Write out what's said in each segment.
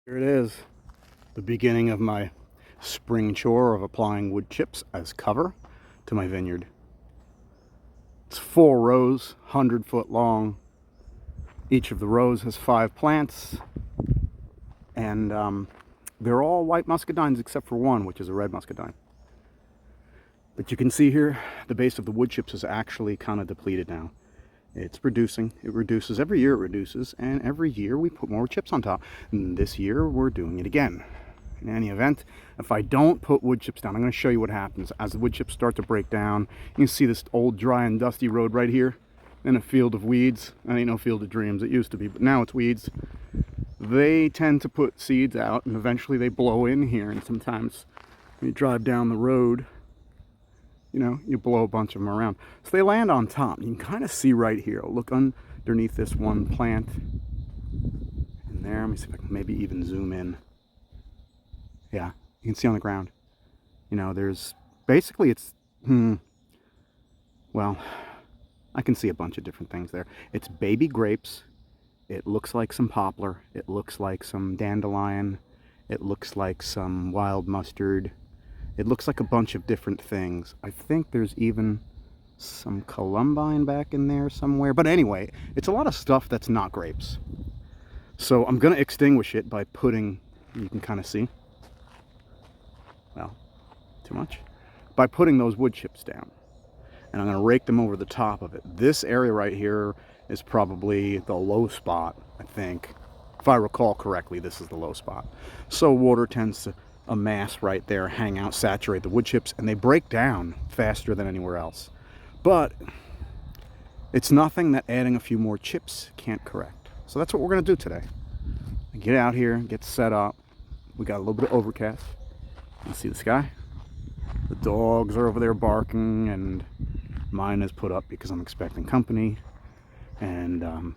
Here it is, the beginning of my spring chore of applying wood chips as cover to my vineyard. It's 4 rows, 100-foot long. Each of the rows has 5 plants, and they're all white muscadines except for one, which is a red muscadine. But you can see here, the base of the wood chips is actually kind of depleted now. It's reducing. It reduces. Every year it reduces, and every year we put more chips on top. And this year we're doing it again. In any event, if I don't put wood chips down, I'm going to show you what happens. As the wood chips start to break down, you can see this old dry and dusty road right here, and a field of weeds. That ain't no field of dreams. It used to be, but now it's weeds. They tend to put seeds out, and eventually they blow in here, and sometimes when you drive down the road, you know, you blow a bunch of them around. So they land on top. You can kind of see right here. I'll look underneath this one plant. And there, let me see if I can maybe even zoom in. Yeah, you can see on the ground. You know, there's, basically it's, well, I can see a bunch of different things there. It's baby grapes. It looks like some poplar. It looks like some dandelion. It looks like some wild mustard. It looks like a bunch of different things. I think there's even some columbine back in there somewhere. But anyway, it's a lot of stuff that's not grapes. So I'm going to extinguish it by putting, you can kind of see, well, too much, by putting those wood chips down. And I'm going to rake them over the top of it. This area right here is probably the low spot, I think. If I recall correctly, this is the low spot. So water tends to amass right there, hang out, saturate the wood chips, and they break down faster than anywhere else. But it's nothing that adding a few more chips can't correct. So that's what we're going to do today. Get out here, get set up. We got a little bit of overcast. You can see the sky. The dogs are over there barking, and mine is put up because I'm expecting company. And,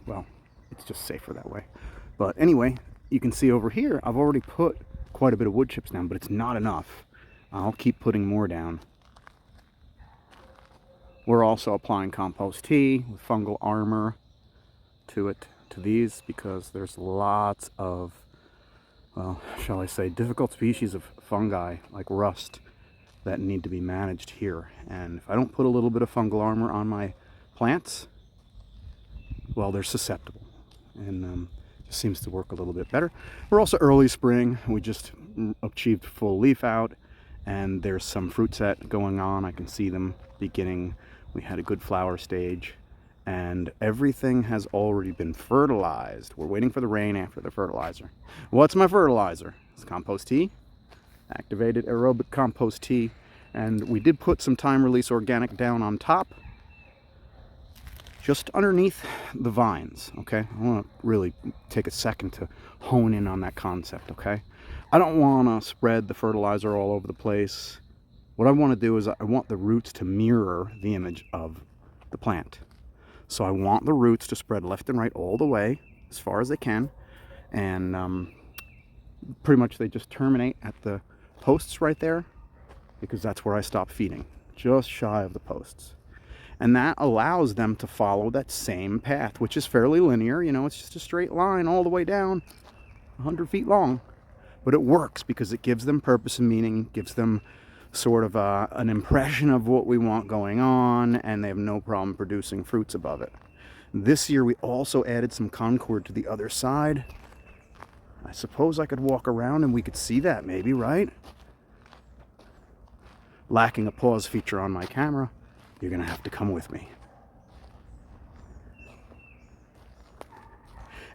well, it's just safer that way. But anyway, you can see over here, I've already put quite a bit of wood chips down, but it's not enough. I'll keep putting more down. We're also applying compost tea with fungal armor to these, because there's lots of, well, shall I say, difficult species of fungi like rust that need to be managed here. And if I don't put a little bit of fungal armor on my plants, well, they're susceptible. And seems to work a little bit better. We're also early spring. We just achieved full leaf out, and there's some fruit set going on. I can see them beginning. We had a good flower stage, and everything has already been fertilized. We're waiting for the rain after the fertilizer. What's my fertilizer? It's compost tea, activated aerobic compost tea, and we did put some time release organic down on top, just underneath the vines, okay? I want to really take a second to hone in on that concept, okay? I don't want to spread the fertilizer all over the place. What I want to do is I want the roots to mirror the image of the plant. So I want the roots to spread left and right all the way, as far as they can. And pretty much they just terminate at the posts right there, because that's where I stop feeding, just shy of the posts. And that allows them to follow that same path, which is fairly linear. You know, it's just a straight line all the way down, 100 feet long. But it works because it gives them purpose and meaning, gives them sort of an impression of what we want going on, and they have no problem producing fruits above it. This year we also added some concord to the other side. I suppose I could walk around and we could see that maybe, right? Lacking a pause feature on my camera, you're going to have to come with me.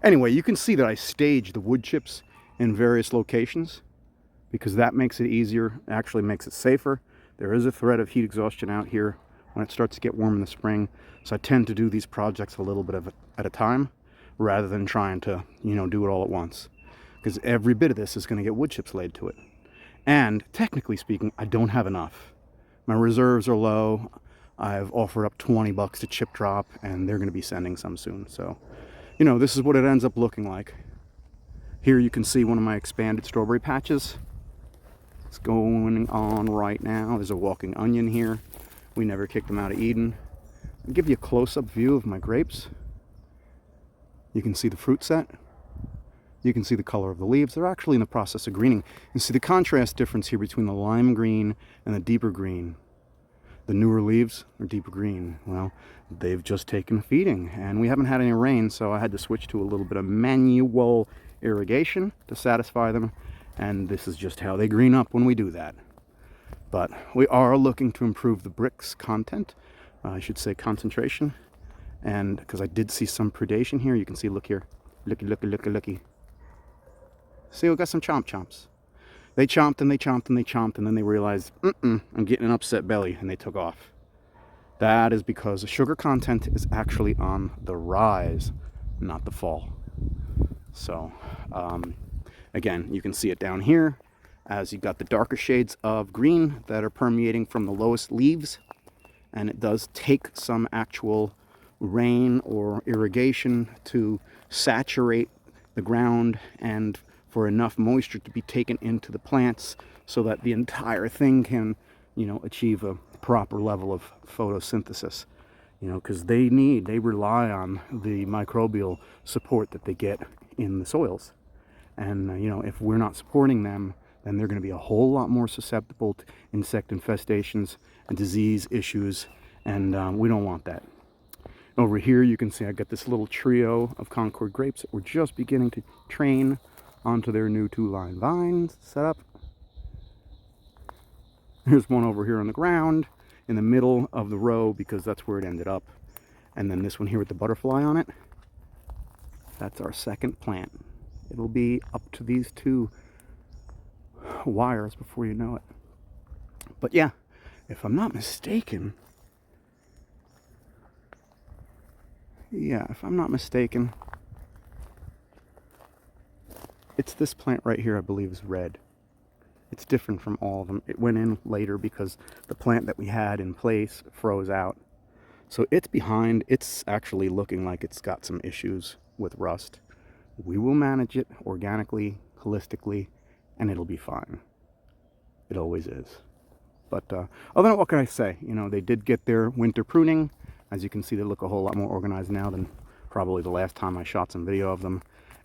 Anyway, you can see that I staged the wood chips in various locations, because that makes it easier, actually makes it safer. There is a threat of heat exhaustion out here when it starts to get warm in the spring, so I tend to do these projects a little bit at a time, rather than trying to, you know, do it all at once, because every bit of this is going to get wood chips laid to it. And technically speaking, I don't have enough. My reserves are low. I've offered up $20 to chip drop, and they're going to be sending some soon. So, you know, this is what it ends up looking like. Here you can see one of my expanded strawberry patches. It's going on right now. There's a walking onion here. We never kicked them out of Eden. I'll give you a close-up view of my grapes. You can see the fruit set. You can see the color of the leaves. They're actually in the process of greening. You see the contrast difference here between the lime green and the deeper green. The newer leaves are deeper green. Well, they've just taken feeding, and we haven't had any rain, so I had to switch to a little bit of manual irrigation to satisfy them, and this is just how they green up when we do that. But we are looking to improve the bricks content, I should say concentration, and because I did see some predation here. You can see, look here, looky. See, we got some chomps. They chomped and they chomped and they chomped, and then they realized, I'm getting an upset belly, and they took off. That is because the sugar content is actually on the rise, not the fall. So, again, you can see it down here as you got the darker shades of green that are permeating from the lowest leaves, and it does take some actual rain or irrigation to saturate the ground and for enough moisture to be taken into the plants so that the entire thing can, achieve a proper level of photosynthesis. Because they rely on the microbial support that they get in the soils. And, if we're not supporting them, then they're going to be a whole lot more susceptible to insect infestations and disease issues, and we don't want that. Over here you can see I got this little trio of Concord grapes that we're just beginning to train onto their new 2-line vines set up. There's one over here on the ground in the middle of the row because that's where it ended up. And then this one here with the butterfly on it, that's our second plant. It'll be up to these 2 wires before you know it. But yeah, if I'm not mistaken, it's this plant right here, I believe, is red. It's different from all of them. It went in later because the plant that we had in place froze out. So it's behind. It's actually looking like it's got some issues with rust. We will manage it organically, holistically, and it'll be fine. It always is. But other than that, what can I say? They did get their winter pruning. As you can see, they look a whole lot more organized now than probably the last time I shot some video of them.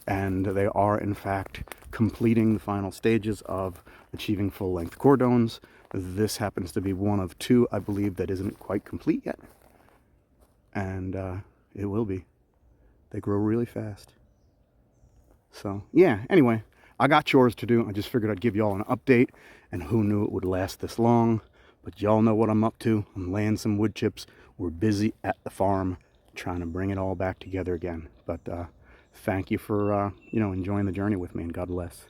And they are, in fact, completing the final stages of achieving full-length cordones. This happens to be one of 2, I believe, that isn't quite complete yet. And it will be. They grow really fast. So, yeah, anyway, I got chores to do. I just figured I'd give y'all an update, and who knew it would last this long. But y'all know what I'm up to. I'm laying some wood chips. We're busy at the farm trying to bring it all back together again. But thank you for, enjoying the journey with me, and God bless.